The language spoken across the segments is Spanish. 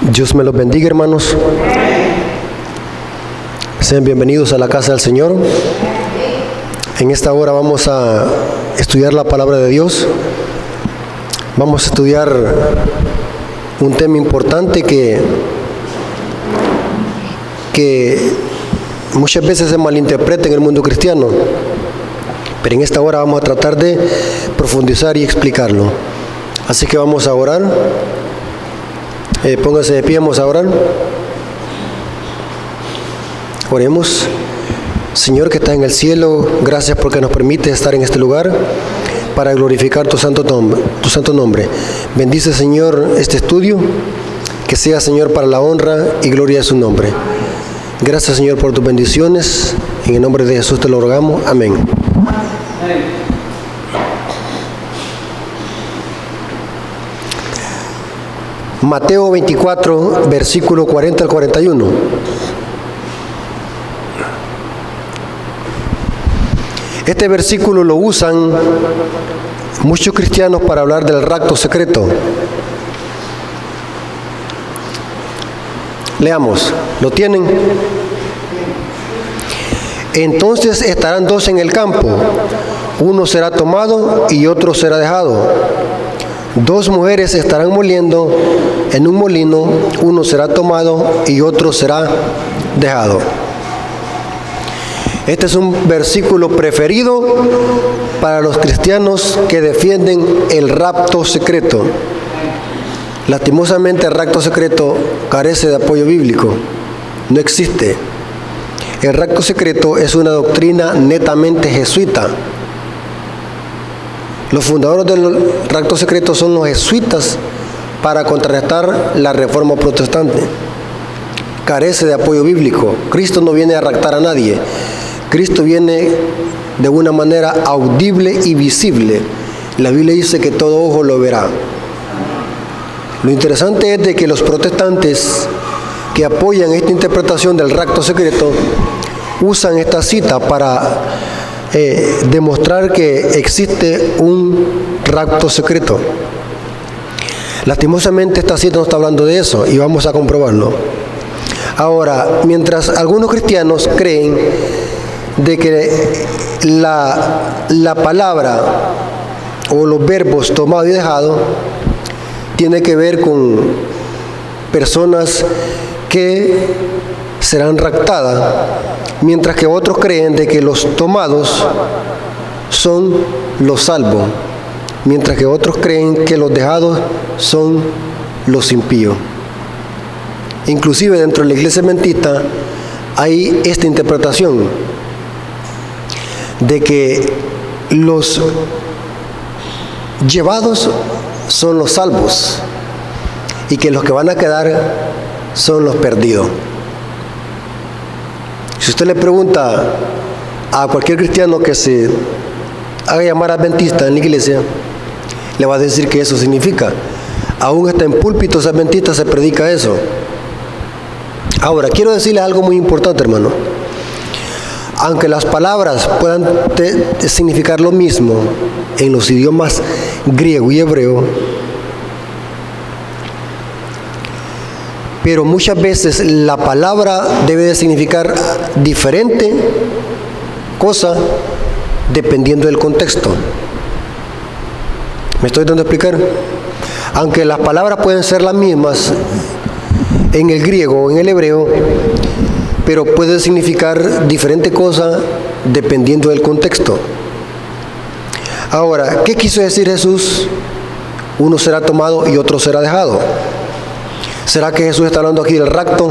Dios me los bendiga, hermanos. Sean bienvenidos a la casa del Señor. En esta hora vamos a estudiar la palabra de Dios. Vamos a estudiar un tema importante que muchas veces se malinterpreta en el mundo cristiano. Pero en esta hora vamos a tratar de profundizar y explicarlo. Así que vamos a orar. Póngase de pie, vamos a orar. Oremos. Señor que estás en el cielo, gracias porque nos permite estar en este lugar para glorificar tu santo nombre. Bendice, Señor, este estudio, que sea, Señor, para la honra y gloria de su nombre. Gracias, Señor, por tus bendiciones. En el nombre de Jesús te lo rogamos. Amén. Mateo 24, versículo 40 al 41. Este versículo lo usan muchos cristianos para hablar del rapto secreto. Leamos, ¿lo tienen? Entonces estarán dos en el campo, uno será tomado y otro será dejado. Dos mujeres estarán moliendo en un molino, uno será tomado y otro será dejado. Este es un versículo preferido para los cristianos que defienden el rapto secreto. Lastimosamente el rapto secreto carece de apoyo bíblico. No existe. El rapto secreto es una doctrina netamente jesuita. Los fundadores del rapto secreto son los jesuitas para contrarrestar la reforma protestante. Carece de apoyo bíblico. Cristo no viene a raptar a nadie. Cristo viene de una manera audible y visible. La Biblia dice que todo ojo lo verá. Lo interesante es de que los protestantes que apoyan esta interpretación del rapto secreto usan esta cita para demostrar que existe un rapto secreto. Lastimosamente esta cita no está hablando de eso y vamos a comprobarlo. Ahora, mientras algunos cristianos creen de que la palabra o los verbos tomado y dejado tiene que ver con personas que serán raptadas, mientras que otros creen de que los tomados son los salvos, mientras que otros creen que los dejados son los impíos. Inclusive dentro de la iglesia adventista hay esta interpretación de que los llevados son los salvos y que los que van a quedar son los perdidos. Si usted le pregunta a cualquier cristiano que se haga llamar adventista en la iglesia, le va a decir que eso significa. Aún hasta en púlpitos adventistas se predica eso. Ahora, quiero decirles algo muy importante, hermano. Aunque las palabras puedan significar lo mismo en los idiomas griego y hebreo, pero muchas veces la palabra debe de significar diferente cosa dependiendo del contexto. ¿Me estoy dando a explicar? Aunque las palabras pueden ser las mismas en el griego o en el hebreo, pero puede significar diferente cosa dependiendo del contexto. Ahora, ¿qué quiso decir Jesús? Uno será tomado y otro será dejado. ¿Será que Jesús está hablando aquí del rapto?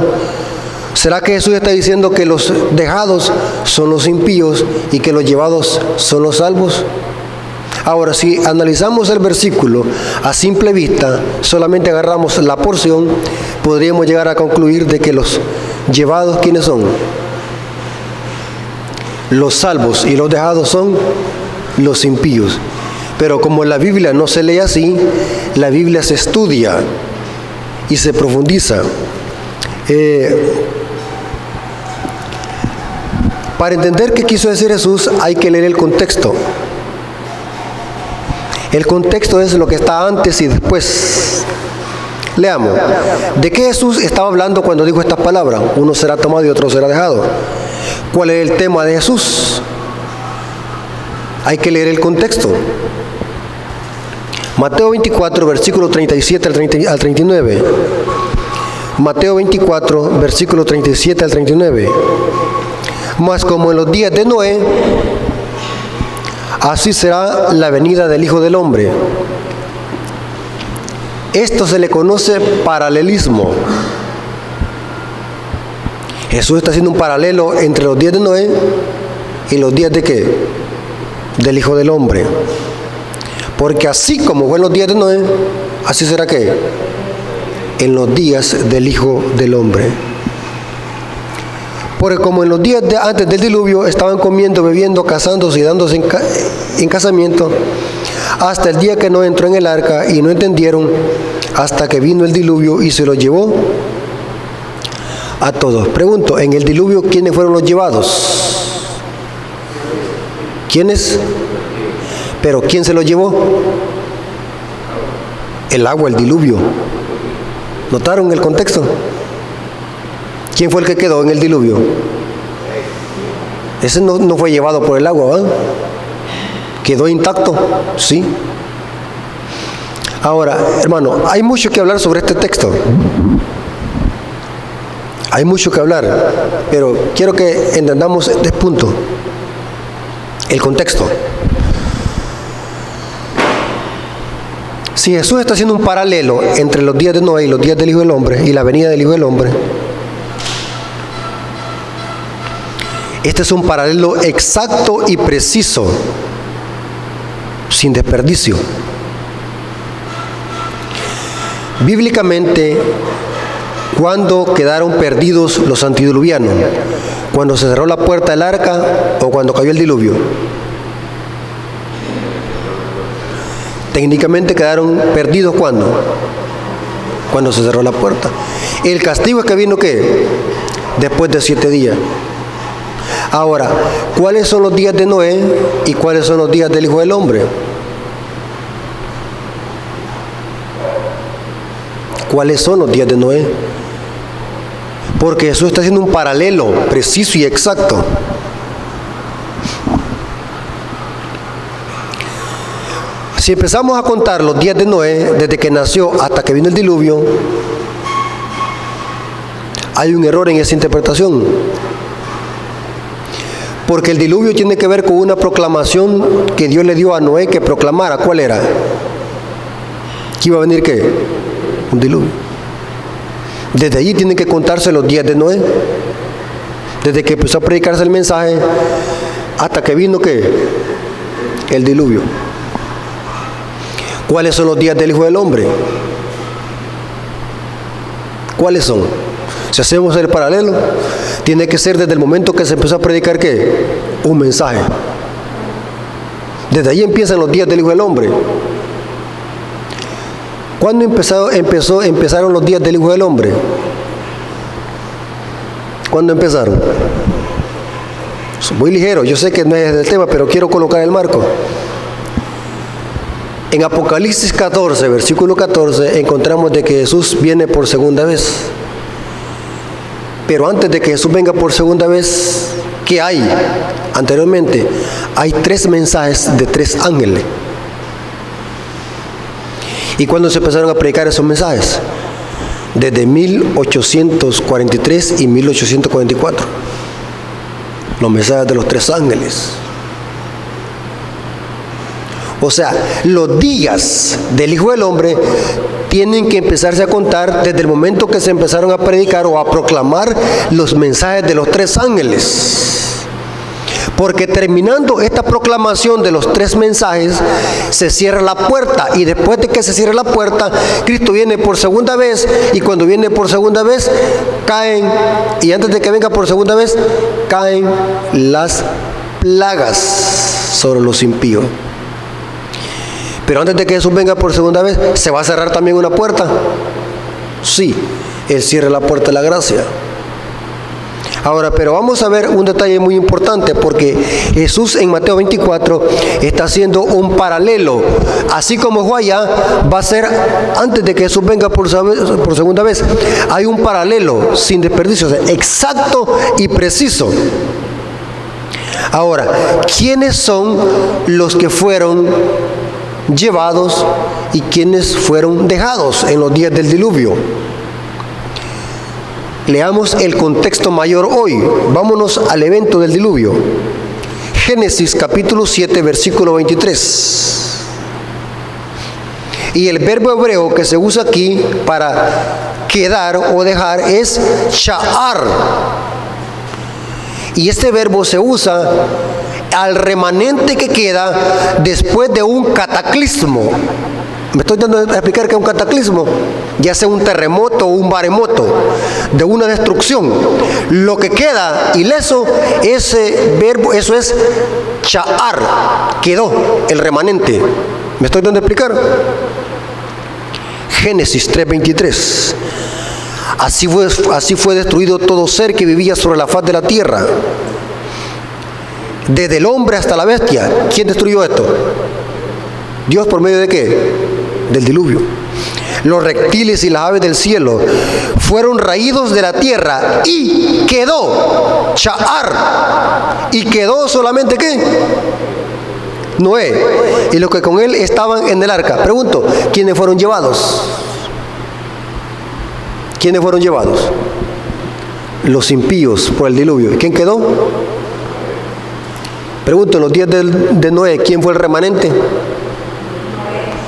¿Será que Jesús está diciendo que los dejados son los impíos y que los llevados son los salvos? Ahora, si analizamos el versículo a simple vista, solamente agarramos la porción, podríamos llegar a concluir de que los llevados, ¿quiénes son? Los salvos, y los dejados son los impíos. Pero como la Biblia no se lee así, la Biblia se estudia y se profundiza. Para entender qué quiso decir Jesús, hay que leer el contexto. El contexto es lo que está antes y después. Leamos. ¿De qué Jesús estaba hablando cuando dijo estas palabras? Uno será tomado y otro será dejado. ¿Cuál es el tema de Jesús? Hay que leer el contexto. Mateo 24, versículo 37 al 39. Mateo 24, versículo 37 al 39. Mas como en los días de Noé, así será la venida del Hijo del Hombre. Esto se le conoce paralelismo. Jesús está haciendo un paralelo entre los días de Noé y los días de ¿qué? Del Hijo del Hombre. Porque así como fue en los días de Noé, así será ¿qué? En los días del Hijo del Hombre. Porque como en los días antes del diluvio estaban comiendo, bebiendo, casándose y dándose en casamiento, hasta el día que no entró en el arca y no entendieron, hasta que vino el diluvio y se los llevó a todos. Pregunto, en el diluvio, ¿quiénes fueron los llevados? ¿Quiénes? Pero ¿quién se los llevó? El agua, el diluvio. ¿Notaron el contexto? ¿Quién fue el que quedó en el diluvio? Ese no fue llevado por el agua, ¿verdad? ¿Quedó intacto? Sí. Ahora, hermano, hay mucho que hablar sobre este texto. Hay mucho que hablar, pero quiero que entendamos este punto. El contexto. Si Jesús está haciendo un paralelo entre los días de Noé y los días del Hijo del Hombre y la venida del Hijo del Hombre, este es un paralelo exacto y preciso, sin desperdicio. Bíblicamente, ¿cuándo quedaron perdidos los antediluvianos? ¿Cuando se cerró la puerta del arca o cuando cayó el diluvio? Técnicamente quedaron perdidos ¿cuándo? Cuando se cerró la puerta. El castigo es que vino ¿qué? Después de 7 días. Ahora, ¿cuáles son los días de Noé y cuáles son los días del Hijo del Hombre? ¿Cuáles son los días de Noé? Porque Jesús está haciendo un paralelo preciso y exacto. Si empezamos a contar los días de Noé, desde que nació hasta que vino el diluvio, hay un error en esa interpretación. Porque el diluvio tiene que ver con una proclamación que Dios le dio a Noé que proclamara. ¿Cuál era? ¿Que iba a venir qué? Un diluvio. Desde allí tienen que contarse los días de Noé. Desde que empezó a predicarse el mensaje hasta que vino ¿qué? El diluvio. ¿Cuáles son los días del Hijo del Hombre? ¿Cuáles son? Si hacemos el paralelo, tiene que ser desde el momento que se empezó a predicar ¿qué? Un mensaje. Desde ahí empiezan los días del Hijo del Hombre. ¿Cuándo empezaron los días del Hijo del Hombre? ¿Cuándo empezaron? Muy ligero, yo sé que no es del tema, pero quiero colocar el marco. En Apocalipsis 14, versículo 14, encontramos de que Jesús viene por segunda vez. Pero antes de que Jesús venga por segunda vez, ¿qué hay? Anteriormente, hay 3 mensajes de 3 ángeles. ¿Y cuándo se empezaron a predicar esos mensajes? Desde 1843 y 1844. Los mensajes de los 3 ángeles. O sea, los días del Hijo del Hombre tienen que empezarse a contar desde el momento que se empezaron a predicar o a proclamar los mensajes de los 3 ángeles. Porque terminando esta proclamación de los 3 mensajes, se cierra la puerta. Y después de que se cierre la puerta, Cristo viene por segunda vez. Y cuando viene por segunda vez, caen. Y antes de que venga por segunda vez, caen las plagas sobre los impíos. Pero antes de que Jesús venga por segunda vez, ¿se va a cerrar también una puerta? Sí, Él cierra la puerta de la gracia. Ahora, pero vamos a ver un detalle muy importante, porque Jesús en Mateo 24 está haciendo un paralelo. Así como fue allá, va a ser antes de que Jesús venga por segunda vez. Hay un paralelo sin desperdicio, o sea, exacto y preciso. Ahora, ¿quiénes son los que fueron llevados y quiénes fueron dejados en los días del diluvio? Leamos el contexto mayor hoy. Vámonos al evento del diluvio. Génesis capítulo 7, versículo 23. Y el verbo hebreo que se usa aquí para quedar o dejar es sha'ar. Y este verbo se usa al remanente que queda después de un cataclismo. Me estoy dando a explicar que es un cataclismo, ya sea un terremoto o un maremoto, de una destrucción. Lo que queda ileso, ese verbo, eso es sha'ar, quedó el remanente. ¿Me estoy dando a explicar? Génesis 3:23. Así fue destruido todo ser que vivía sobre la faz de la tierra, desde el hombre hasta la bestia. ¿Quién destruyó esto? ¿Dios por medio de qué? Del diluvio. Los reptiles y las aves del cielo fueron raídos de la tierra y quedó sha'ar. ¿Y quedó solamente qué? Noé y los que con él estaban en el arca. Pregunto, ¿quiénes fueron llevados? ¿Quiénes fueron llevados? Los impíos por el diluvio. ¿Y quién quedó? Pregunto, en los días de Noé, ¿quién fue el remanente?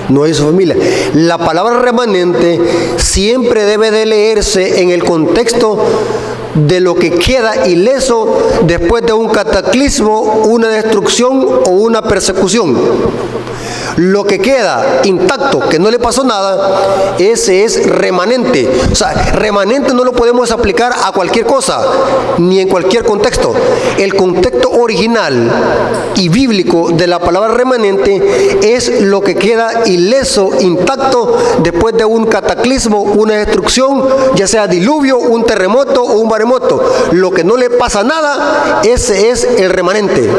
Noé y su familia. La palabra remanente siempre debe de leerse en el contexto de lo que queda ileso después de un cataclismo, una destrucción o una persecución. Lo que queda intacto, que no le pasó nada, ese es remanente. O sea, remanente no lo podemos aplicar a cualquier cosa, ni en cualquier contexto. El contexto original y bíblico de la palabra remanente es lo que queda ileso, intacto, después de un cataclismo, una destrucción, ya sea diluvio, un terremoto o un maremoto. Lo que no le pasa nada, ese es el remanente.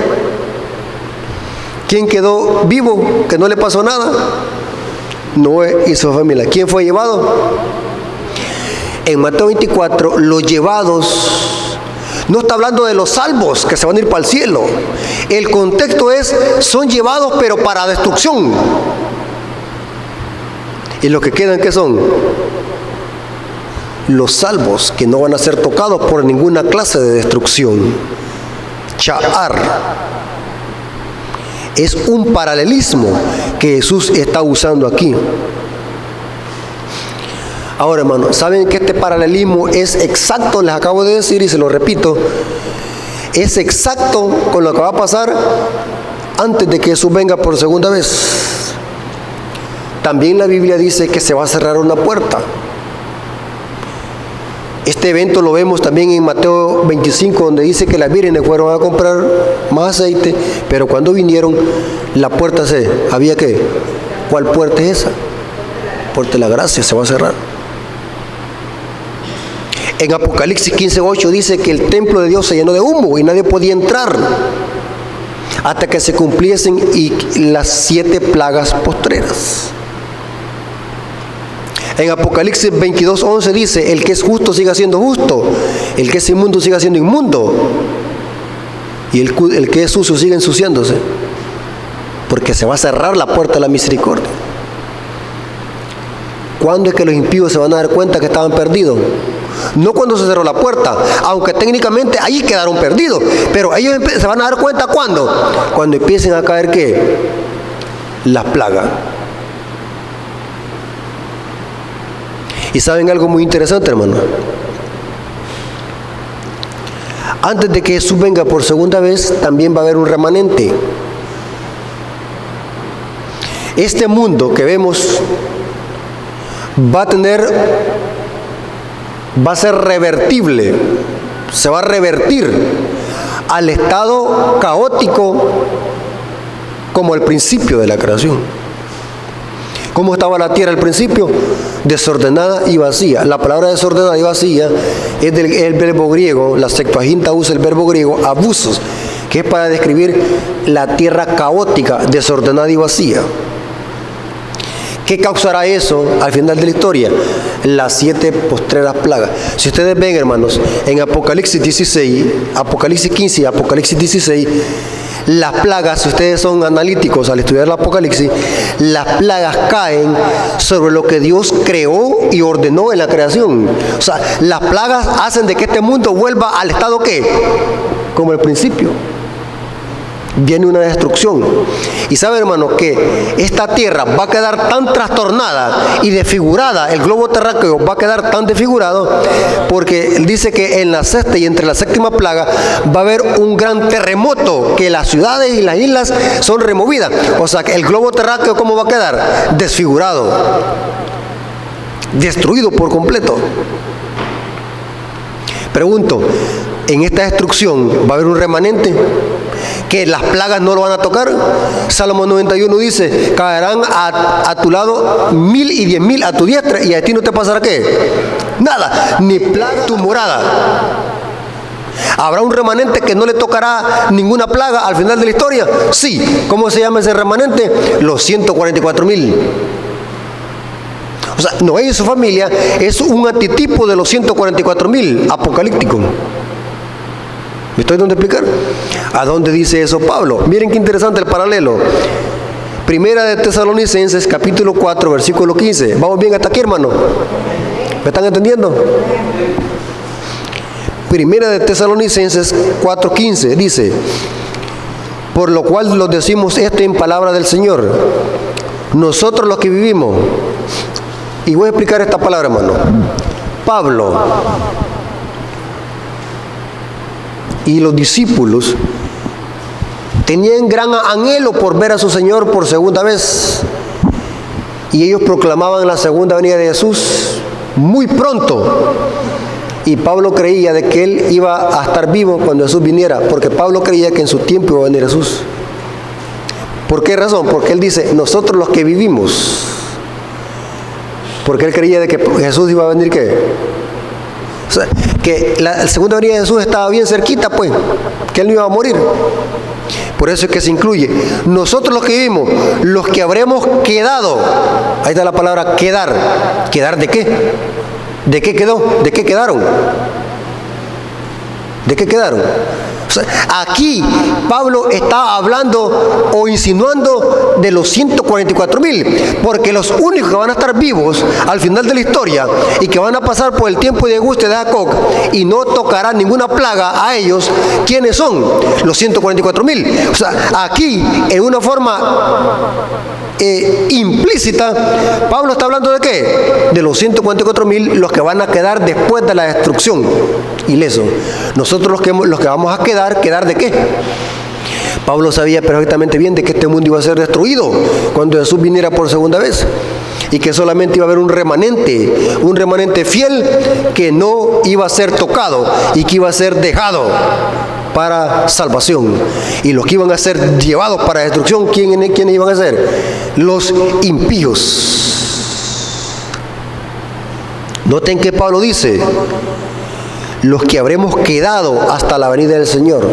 ¿Quién quedó vivo, que no le pasó nada? Noé y su familia. ¿Quién fue llevado? En Mateo 24, los llevados, no está hablando de los salvos que se van a ir para el cielo. El contexto es, son llevados pero para destrucción. ¿Y los que quedan qué son? Los salvos, que no van a ser tocados por ninguna clase de destrucción. Sha'ar. Es un paralelismo que Jesús está usando aquí. Ahora, hermano, ¿saben que este paralelismo es exacto? Les acabo de decir y se lo repito. Es exacto con lo que va a pasar antes de que Jesús venga por segunda vez. También la Biblia dice que se va a cerrar una puerta. Este evento lo vemos también en Mateo 25, donde dice que las vírgenes fueron a comprar más aceite, pero cuando vinieron, la puerta ¿había qué? ¿Cuál puerta es esa? Puerta de la gracia, se va a cerrar. En Apocalipsis 15:8 dice que el templo de Dios se llenó de humo y nadie podía entrar hasta que se cumpliesen las 7 plagas postreras. En Apocalipsis 22:11 dice, el que es justo siga siendo justo, el que es inmundo siga siendo inmundo, y el que es sucio siga ensuciándose, porque se va a cerrar la puerta de la misericordia. ¿Cuándo es que los impíos se van a dar cuenta que estaban perdidos? No cuando se cerró la puerta, aunque técnicamente ahí quedaron perdidos, pero ellos se van a dar cuenta ¿cuándo? Cuando empiecen a caer ¿qué? Las plagas. Y saben algo muy interesante, hermano. Antes de que Jesús venga por segunda vez, también va a haber un remanente. Este mundo que vemos va a ser revertible, se va a revertir al estado caótico como el principio de la creación. ¿Cómo estaba la tierra al principio? Desordenada y vacía. La palabra desordenada y vacía es el verbo griego, la Septuaginta usa el verbo griego abusos, que es para describir la tierra caótica, desordenada y vacía. ¿Qué causará eso al final de la historia? Las 7 postreras plagas. Si ustedes ven, hermanos, en Apocalipsis 16, Apocalipsis 15 y Apocalipsis 16, las plagas, si ustedes son analíticos al estudiar el Apocalipsis, las plagas caen sobre lo que Dios creó y ordenó en la creación. O sea, las plagas hacen de que este mundo vuelva al estado ¿qué? Como el principio. Viene una destrucción. Y sabe, hermano, que esta tierra va a quedar tan trastornada y desfigurada, el globo terráqueo va a quedar tan desfigurado, porque dice que en la sexta y entre la séptima plaga va a haber un gran terremoto, que las ciudades y las islas son removidas. O sea, que el globo terráqueo, ¿cómo va a quedar? Desfigurado, destruido por completo. Pregunto, ¿en esta destrucción va a haber un remanente? ¿Que las plagas no lo van a tocar? Salmo 91 dice, caerán a tu lado 1000 y 10.000 a tu diestra, y a ti no te pasará ¿qué? Nada, ni plaga tu morada. ¿Habrá un remanente que no le tocará ninguna plaga al final de la historia? Sí. ¿Cómo se llama ese remanente? Los 144.000. O sea, Noé y su familia es un antitipo de los 144.000 apocalíptico. ¿Me estoy dando a explicar? ¿A dónde dice eso Pablo? Miren qué interesante el paralelo. Primera de Tesalonicenses, capítulo 4, versículo 15. ¿Vamos bien hasta aquí, hermano? ¿Me están entendiendo? Primera de Tesalonicenses 4:15 dice, por lo cual los decimos esto en palabra del Señor, nosotros los que vivimos. Y voy a explicar esta palabra, hermano. Pablo y los discípulos tenían gran anhelo por ver a su Señor por segunda vez, y ellos proclamaban la segunda venida de Jesús muy pronto, y Pablo creía de que él iba a estar vivo cuando Jesús viniera, porque Pablo creía que en su tiempo iba a venir Jesús. ¿Por qué razón? Porque él dice, nosotros los que vivimos, porque él creía de que Jesús iba a venir ¿qué? O sea, que la segunda venida de Jesús estaba bien cerquita, pues, que él no iba a morir. Por eso es que se incluye. Nosotros los que vivimos, los que habremos quedado. Ahí está la palabra quedar. ¿Quedar de qué? ¿De qué quedó? ¿De qué quedaron? ¿De qué quedaron? O sea, aquí Pablo está hablando o insinuando de los 144.000, porque los únicos que van a estar vivos al final de la historia y que van a pasar por el tiempo de angustia de Jacob y no tocará ninguna plaga a ellos, ¿quiénes son? Los 144.000. O sea, aquí en una forma implícita, Pablo está hablando de ¿qué? De los 144.000, los que van a quedar después de la destrucción, ileso. Nosotros los que vamos a quedar de ¿qué? Pablo sabía perfectamente bien de que este mundo iba a ser destruido cuando Jesús viniera por segunda vez, y que solamente iba a haber un remanente fiel que no iba a ser tocado y que iba a ser dejado para salvación. Y los que iban a ser llevados para destrucción, ¿quiénes iban a ser? Los impíos. Noten que Pablo dice, los que habremos quedado hasta la venida del Señor.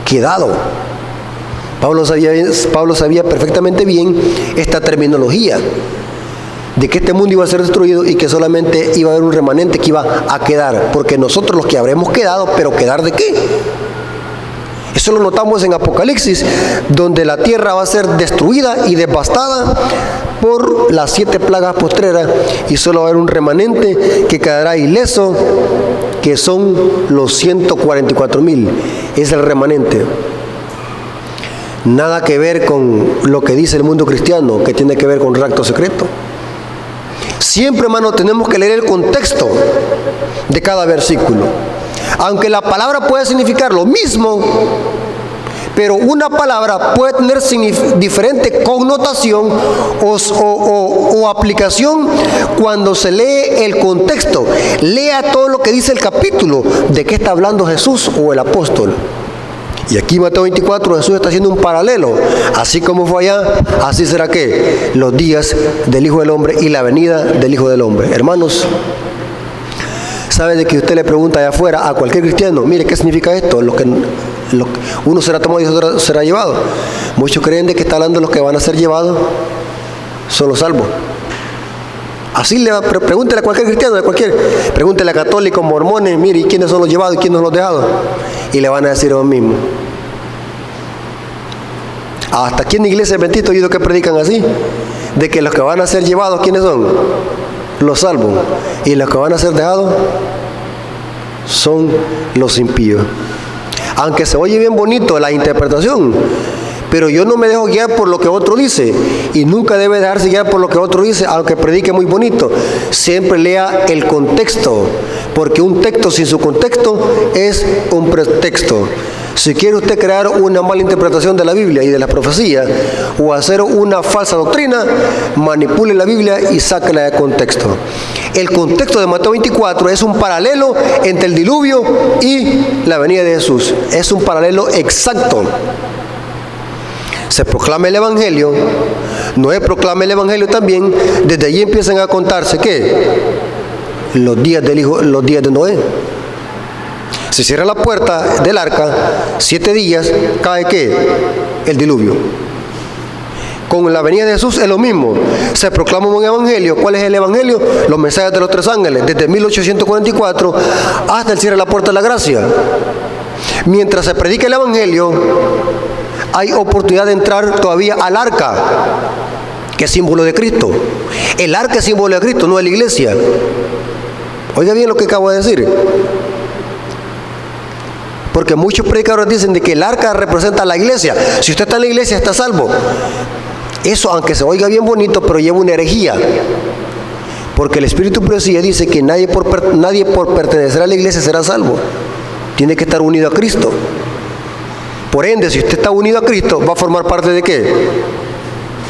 Quedado. Pablo sabía perfectamente bien esta terminología de que este mundo iba a ser destruido y que solamente iba a haber un remanente que iba a quedar, porque nosotros los que habremos quedado, pero ¿quedar de qué? Eso lo notamos en Apocalipsis, donde la tierra va a ser destruida y devastada por las 7 plagas postreras, y solo va a haber un remanente que quedará ileso, que son los 144.000. Es el remanente. Nada que ver con lo que dice el mundo cristiano, que tiene que ver con rapto secreto. Siempre, hermano, tenemos que leer el contexto de cada versículo. Aunque la palabra puede significar lo mismo, pero una palabra puede tener diferente connotación o aplicación cuando se lee el contexto. Lea todo lo que dice el capítulo, de qué está hablando Jesús o el apóstol. Y aquí Mateo 24 Jesús está haciendo un paralelo. Así como fue allá, así será que los días del Hijo del Hombre y la venida del Hijo del Hombre. Hermanos, ¿sabe de que usted le pregunta allá afuera a cualquier cristiano, mire, ¿qué significa esto? Uno será tomado y otro será llevado. Muchos creen de que está hablando de los que van a ser llevados son los salvos. Así pregúntele a cualquier cristiano, pregúntele a católicos, mormones, mire, ¿y quiénes son los llevados y quiénes son los dejados? Y le van a decir lo mismo. Hasta aquí en la iglesia adventista he oído que predican así, de que los que van a ser llevados, ¿quiénes son? Los salvos. Y los que van a ser dejados son los impíos. Aunque se oye bien bonito la interpretación, pero yo no me dejo guiar por lo que otro dice, y nunca debe dejarse guiar por lo que otro dice, aunque predique muy bonito. Siempre lea el contexto, porque un texto sin su contexto es un pretexto. Si quiere usted crear una mala interpretación de la Biblia y de las profecías, o hacer una falsa doctrina, manipule la Biblia y sáquela de contexto. El contexto de Mateo 24 es un paralelo entre el diluvio y la venida de Jesús. Es un paralelo exacto. Se proclama el Evangelio, Noé proclama el Evangelio también, desde allí empiezan a contarse, ¿qué? Los días de Noé. Se cierra la puerta del arca, 7 días, cae ¿qué? El diluvio. Con la venida de Jesús es lo mismo. Se proclama un evangelio. ¿Cuál es el evangelio? Los mensajes de los 3 ángeles, desde 1844 hasta el cierre de la puerta de la gracia. Mientras se predica el evangelio, hay oportunidad de entrar todavía al arca, que es símbolo de Cristo. El arca es símbolo de Cristo, no de la iglesia. Oiga bien lo que acabo de decir. Porque muchos predicadores dicen de que el arca representa a la iglesia. Si usted está en la iglesia, está salvo. Eso, aunque se oiga bien bonito, pero lleva una herejía. Porque el Espíritu Profecía dice que nadie por pertenecer a la iglesia será salvo. Tiene que estar unido a Cristo. Por ende, si usted está unido a Cristo, va a formar parte ¿de qué?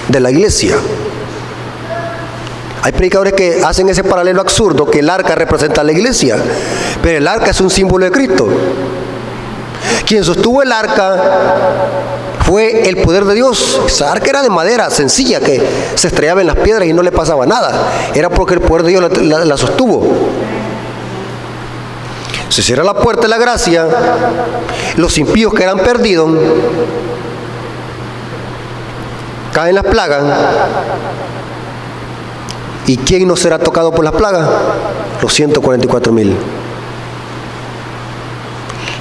De la iglesia. Hay predicadores que hacen ese paralelo absurdo, que el arca representa a la iglesia, pero el arca es un símbolo de Cristo. Quien sostuvo el arca fue el poder de Dios. Esa arca era de madera sencilla que se estrellaba en las piedras y no le pasaba nada. Era porque el poder de Dios la sostuvo. Se cierra la puerta de la gracia. Los impíos que eran perdidos caen las plagas. ¿Y quién no será tocado por las plagas? Los 144,000.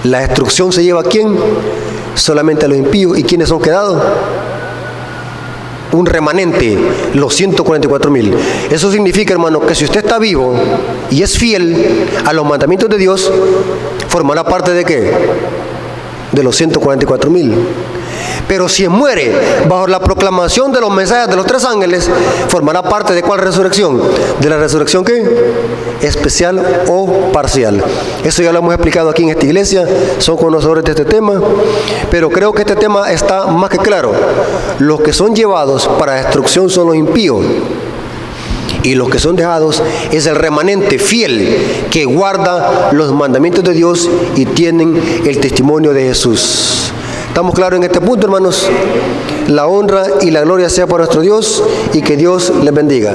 La destrucción se lleva ¿a quién? Solamente a los impíos. ¿Y quiénes son quedados? Un remanente, los 144,000. Eso significa, hermano, que si usted está vivo y es fiel a los mandamientos de Dios, formará parte ¿de qué? De los 144,000. Pero si muere bajo la proclamación de los mensajes de los 3 ángeles, formará parte ¿de cuál resurrección? ¿De la resurrección qué? Especial o parcial. Eso ya lo hemos explicado aquí en esta iglesia, son conocedores de este tema, pero creo que este tema está más que claro. Los que son llevados para destrucción son los impíos, y los que son dejados es el remanente fiel que guarda los mandamientos de Dios y tienen el testimonio de Jesús. ¿Estamos claros en este punto, hermanos? La honra y la gloria sea para nuestro Dios y que Dios les bendiga.